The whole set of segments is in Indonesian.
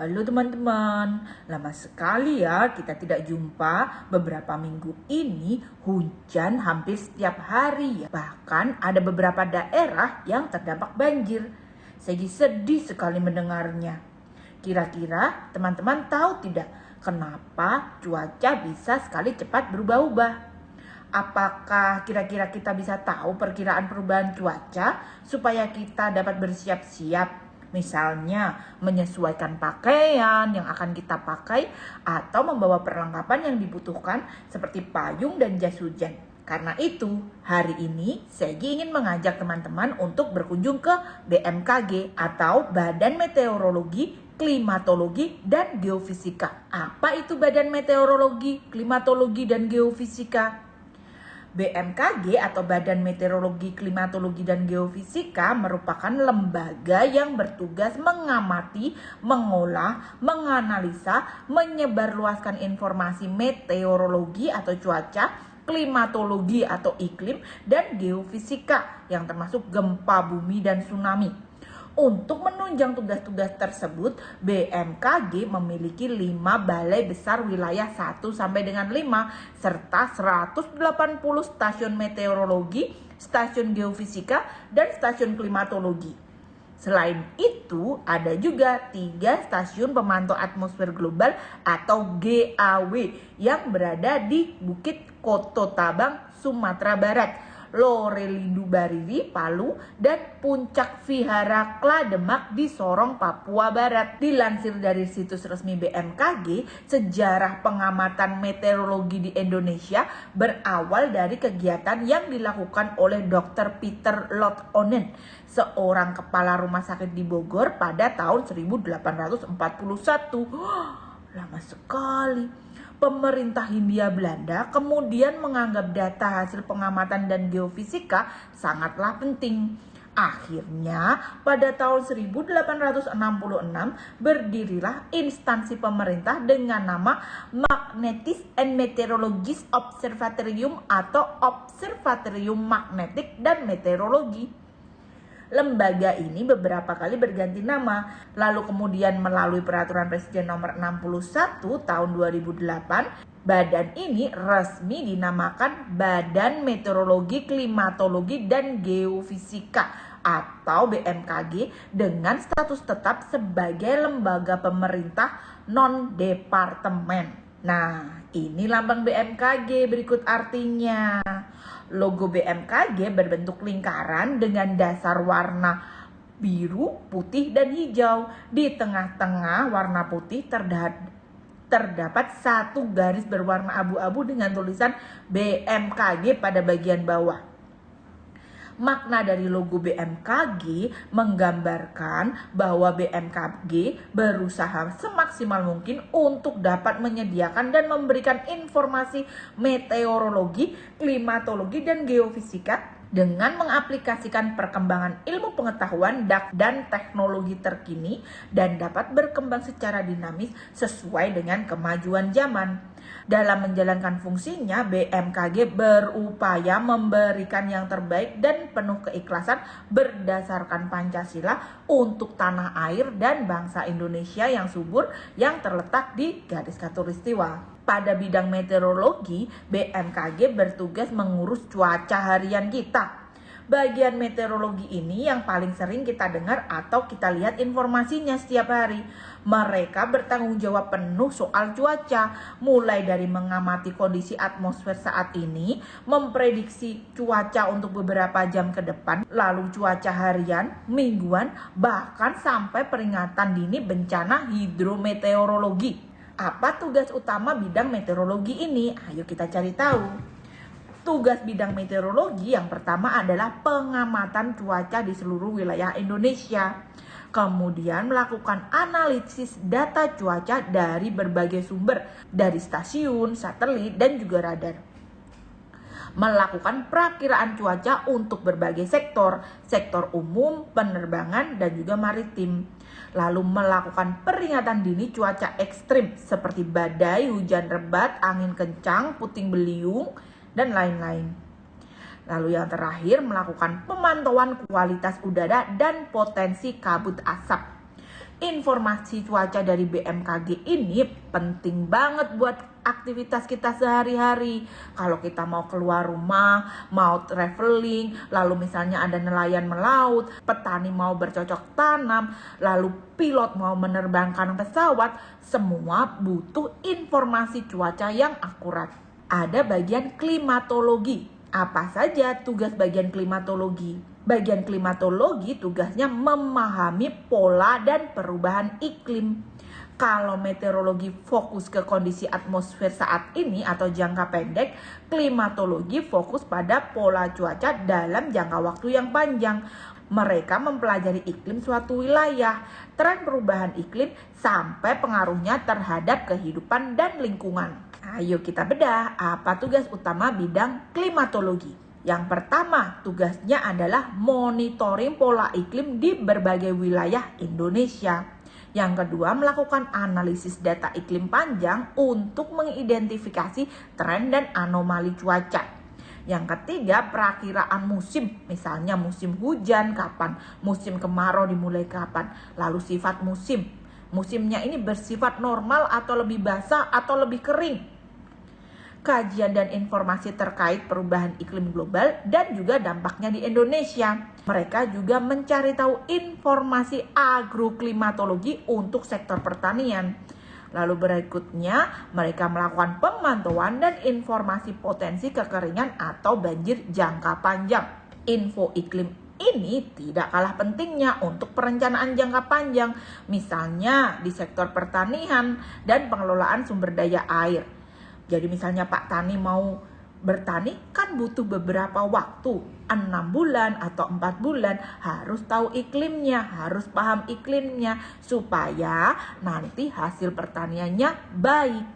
Halo teman-teman, lama sekali ya kita tidak jumpa. Beberapa minggu ini hujan hampir setiap hari ya. Bahkan ada beberapa daerah yang terdampak banjir. Segi sedih sekali mendengarnya. Kira-kira teman-teman tahu tidak kenapa cuaca bisa sekali cepat berubah-ubah? Apakah kira-kira kita bisa tahu perkiraan perubahan cuaca supaya kita dapat bersiap-siap? Misalnya menyesuaikan pakaian yang akan kita pakai atau membawa perlengkapan yang dibutuhkan seperti payung dan jas hujan. Karena itu, hari ini Segi ingin mengajak teman-teman untuk berkunjung ke BMKG atau Badan Meteorologi, Klimatologi, dan Geofisika. Apa itu Badan Meteorologi, Klimatologi, dan Geofisika? BMKG atau Badan Meteorologi, Klimatologi, dan Geofisika merupakan lembaga yang bertugas mengamati, mengolah, menganalisa, menyebarluaskan informasi meteorologi atau cuaca, klimatologi atau iklim, dan geofisika yang termasuk gempa bumi dan tsunami. Untuk menunjang tugas-tugas tersebut, BMKG memiliki 5 balai besar wilayah 1 sampai dengan 5 serta 180 stasiun meteorologi, stasiun geofisika, dan stasiun klimatologi. Selain itu, ada juga 3 stasiun pemantau atmosfer global atau GAW yang berada di Bukit Kototabang, Sumatera Barat, Lorelidu Bariri, Palu, dan Puncak Vihara Klademak di Sorong, Papua Barat. Dilansir dari situs resmi BMKG, sejarah pengamatan meteorologi di Indonesia berawal dari kegiatan yang dilakukan oleh Dr. Peter Lot Onen, seorang kepala rumah sakit di Bogor pada tahun 1841. Lama sekali. Pemerintah Hindia Belanda kemudian menganggap data hasil pengamatan dan geofisika sangatlah penting. Akhirnya pada tahun 1866 berdirilah instansi pemerintah dengan nama Magnetic and Meteorological Observatorium atau Observatorium Magnetik dan Meteorologi. Lembaga ini beberapa kali berganti nama, lalu kemudian melalui peraturan Presiden nomor 61 tahun 2008, badan ini resmi dinamakan Badan Meteorologi, Klimatologi, dan Geofisika atau BMKG dengan status tetap sebagai lembaga pemerintah non-departemen. Nah, ini lambang BMKG, berikut artinya. Logo BMKG berbentuk lingkaran dengan dasar warna biru, putih, dan hijau. Di tengah-tengah warna putih terdapat satu garis berwarna abu-abu dengan tulisan BMKG pada bagian bawah. Makna dari logo BMKG menggambarkan bahwa BMKG berusaha semaksimal mungkin untuk dapat menyediakan dan memberikan informasi meteorologi, klimatologi, dan geofisika dengan mengaplikasikan perkembangan ilmu pengetahuan dan teknologi terkini dan dapat berkembang secara dinamis sesuai dengan kemajuan zaman. Dalam menjalankan fungsinya, BMKG berupaya memberikan yang terbaik dan penuh keikhlasan berdasarkan Pancasila untuk tanah air dan bangsa Indonesia yang subur yang terletak di garis khatulistiwa. Pada bidang meteorologi, BMKG bertugas mengurus cuaca harian kita. Bagian meteorologi ini yang paling sering kita dengar atau kita lihat informasinya setiap hari. Mereka bertanggung jawab penuh soal cuaca, mulai dari mengamati kondisi atmosfer saat ini, memprediksi cuaca untuk beberapa jam ke depan, lalu cuaca harian, mingguan, bahkan sampai peringatan dini bencana hidrometeorologi. Apa tugas utama bidang meteorologi ini? Ayo kita cari tahu. Tugas bidang meteorologi yang pertama adalah pengamatan cuaca di seluruh wilayah Indonesia. Kemudian melakukan analisis data cuaca dari berbagai sumber, dari stasiun, satelit, dan juga radar. Melakukan perakiraan cuaca untuk berbagai sektor umum, penerbangan, dan juga maritim. Lalu melakukan peringatan dini cuaca ekstrim seperti badai, hujan lebat, angin kencang, puting beliung, dan lain-lain. Lalu yang terakhir melakukan pemantauan kualitas udara dan potensi kabut asap. Informasi cuaca dari BMKG ini penting banget buat aktivitas kita sehari-hari. Kalau kita mau keluar rumah, mau traveling, lalu misalnya ada nelayan melaut, petani mau bercocok tanam, lalu pilot mau menerbangkan pesawat, semua butuh informasi cuaca yang akurat. Ada bagian klimatologi. Apa saja tugas bagian klimatologi? Bagian klimatologi tugasnya memahami pola dan perubahan iklim. Kalau meteorologi fokus ke kondisi atmosfer saat ini atau jangka pendek, klimatologi fokus pada pola cuaca dalam jangka waktu yang panjang. Mereka mempelajari iklim suatu wilayah, tren perubahan iklim, sampai pengaruhnya terhadap kehidupan dan lingkungan. Ayo kita bedah apa tugas utama bidang klimatologi. Yang pertama, tugasnya adalah monitoring pola iklim di berbagai wilayah Indonesia. Yang kedua, melakukan analisis data iklim panjang untuk mengidentifikasi tren dan anomali cuaca. Yang ketiga, perakiraan musim, misalnya musim hujan kapan, musim kemarau dimulai kapan, lalu sifat musim. Musimnya ini bersifat normal atau lebih basah atau lebih kering. Kajian dan informasi terkait perubahan iklim global dan juga dampaknya di Indonesia. Mereka juga mencari tahu informasi agroklimatologi untuk sektor pertanian. Lalu berikutnya, mereka melakukan pemantauan dan informasi potensi kekeringan atau banjir jangka panjang. Info iklim ini tidak kalah pentingnya untuk perencanaan jangka panjang, misalnya di sektor pertanian dan pengelolaan sumber daya air. Jadi misalnya Pak Tani mau bertani kan butuh beberapa waktu, 6 bulan atau 4 bulan, harus tahu iklimnya, harus paham iklimnya supaya nanti hasil pertaniannya baik.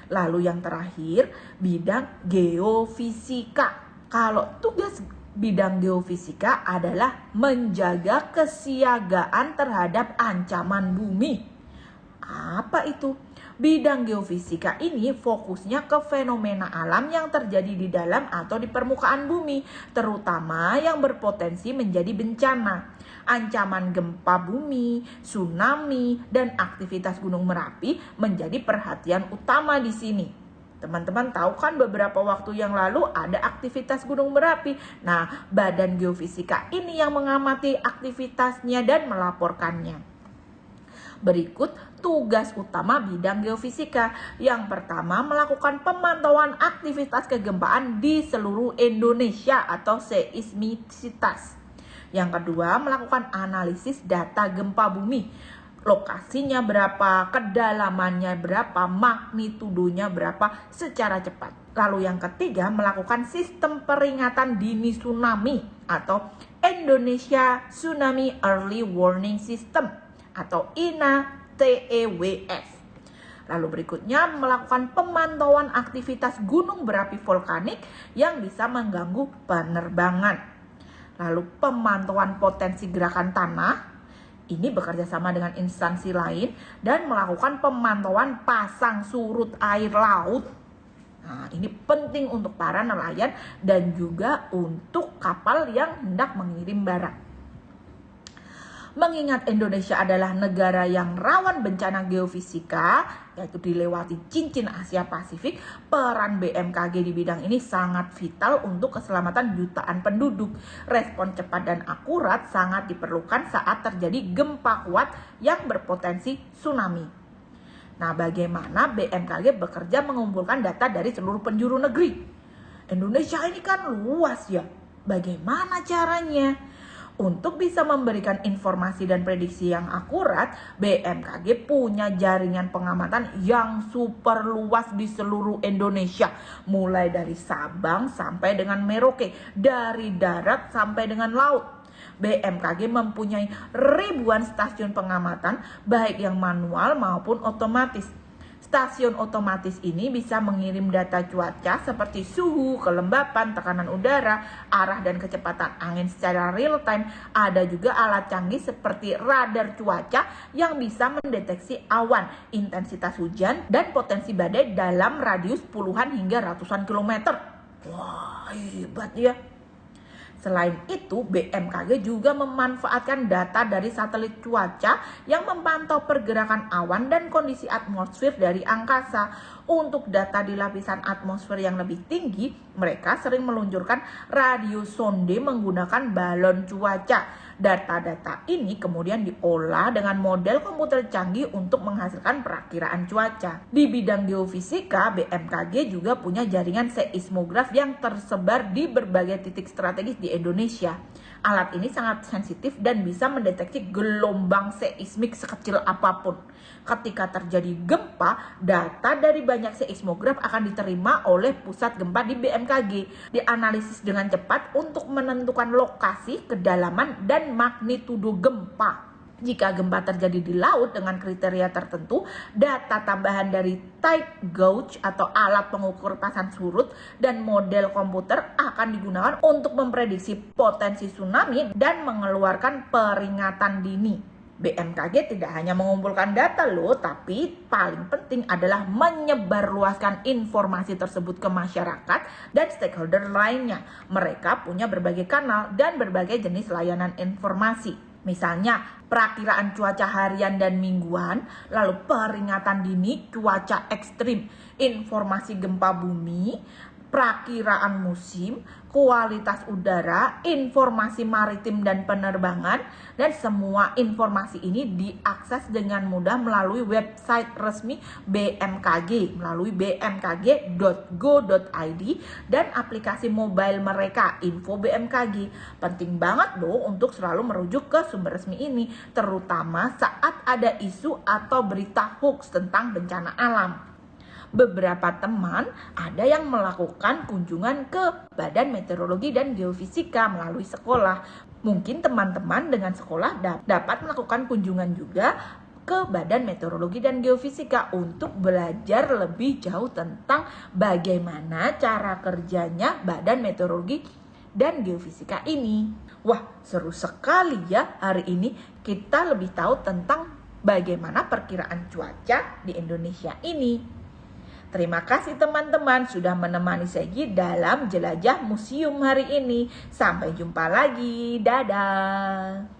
Lalu yang terakhir, bidang geofisika. Kalau tugas bidang geofisika adalah menjaga kesiagaan terhadap ancaman bumi. Apa itu? Bidang geofisika ini fokusnya ke fenomena alam yang terjadi di dalam atau di permukaan bumi, terutama yang berpotensi menjadi bencana. Ancaman gempa bumi, tsunami, dan aktivitas Gunung Merapi menjadi perhatian utama di sini. Teman-teman tahu kan beberapa waktu yang lalu ada aktivitas Gunung Merapi. Nah, Badan Geofisika ini yang mengamati aktivitasnya dan melaporkannya. Berikut tugas utama bidang geofisika. Yang pertama, melakukan pemantauan aktivitas kegempaan di seluruh Indonesia atau seismisitas. Yang kedua, melakukan analisis data gempa bumi. Lokasinya berapa, kedalamannya berapa, magnitudonya berapa secara cepat. Lalu yang ketiga, melakukan sistem peringatan dini tsunami atau Indonesia Tsunami Early Warning System atau INA-TEWS. Lalu berikutnya melakukan pemantauan aktivitas gunung berapi vulkanik yang bisa mengganggu penerbangan. Lalu pemantauan potensi gerakan tanah, ini bekerja sama dengan instansi lain dan melakukan pemantauan pasang surut air laut. Nah, ini penting untuk para nelayan dan juga untuk kapal yang hendak mengirim barang. Mengingat Indonesia adalah negara yang rawan bencana geofisika, yaitu dilewati cincin Asia Pasifik, peran BMKG di bidang ini sangat vital untuk keselamatan jutaan penduduk. Respon cepat dan akurat sangat diperlukan saat terjadi gempa kuat yang berpotensi tsunami. Nah, bagaimana BMKG bekerja mengumpulkan data dari seluruh penjuru negeri? Indonesia ini kan luas ya. Bagaimana caranya? Untuk bisa memberikan informasi dan prediksi yang akurat, BMKG punya jaringan pengamatan yang super luas di seluruh Indonesia. Mulai dari Sabang sampai dengan Merauke, dari darat sampai dengan laut. BMKG mempunyai ribuan stasiun pengamatan, baik yang manual maupun otomatis. Stasiun otomatis ini bisa mengirim data cuaca seperti suhu, kelembapan, tekanan udara, arah dan kecepatan angin secara real time. Ada juga alat canggih seperti radar cuaca yang bisa mendeteksi awan, intensitas hujan, dan potensi badai dalam radius puluhan hingga ratusan kilometer. Wah, hebat ya. Selain itu, BMKG juga memanfaatkan data dari satelit cuaca yang memantau pergerakan awan dan kondisi atmosfer dari angkasa. Untuk data di lapisan atmosfer yang lebih tinggi, mereka sering meluncurkan radio sonde menggunakan balon cuaca. Data-data ini kemudian diolah dengan model komputer canggih untuk menghasilkan perakiraan cuaca. Di bidang geofisika, BMKG juga punya jaringan seismograf yang tersebar di berbagai titik strategis di Indonesia. Alat ini sangat sensitif dan bisa mendeteksi gelombang seismik sekecil apapun. Ketika terjadi gempa, data dari banyak seismograf akan diterima oleh pusat gempa di BMKG, dianalisis dengan cepat untuk menentukan lokasi, kedalaman, dan magnitudo gempa. Jika gempa terjadi di laut dengan kriteria tertentu, data tambahan dari tide gauge atau alat pengukur pasang surut dan model komputer akan digunakan untuk memprediksi potensi tsunami dan mengeluarkan peringatan dini. BMKG tidak hanya mengumpulkan data loh, tapi paling penting adalah menyebarluaskan informasi tersebut ke masyarakat dan stakeholder lainnya. Mereka punya berbagai kanal dan berbagai jenis layanan informasi. Misalnya perakiraan cuaca harian dan mingguan, lalu peringatan dini cuaca ekstrim, informasi gempa bumi, perakiraan musim, kualitas udara, informasi maritim dan penerbangan, dan semua informasi ini diakses dengan mudah melalui website resmi BMKG, melalui bmkg.go.id dan aplikasi mobile mereka, Info BMKG. Penting banget loh untuk selalu merujuk ke sumber resmi ini, terutama saat ada isu atau berita hoax tentang bencana alam. Beberapa teman ada yang melakukan kunjungan ke Badan Meteorologi dan Geofisika melalui sekolah. Mungkin teman-teman dengan sekolah dapat melakukan kunjungan juga ke Badan Meteorologi dan Geofisika untuk belajar lebih jauh tentang bagaimana cara kerjanya Badan Meteorologi dan Geofisika ini. Wah, seru sekali ya hari ini kita lebih tahu tentang bagaimana perkiraan cuaca di Indonesia ini. Terima kasih teman-teman sudah menemani Segi dalam jelajah museum hari ini. Sampai jumpa lagi. Dadah.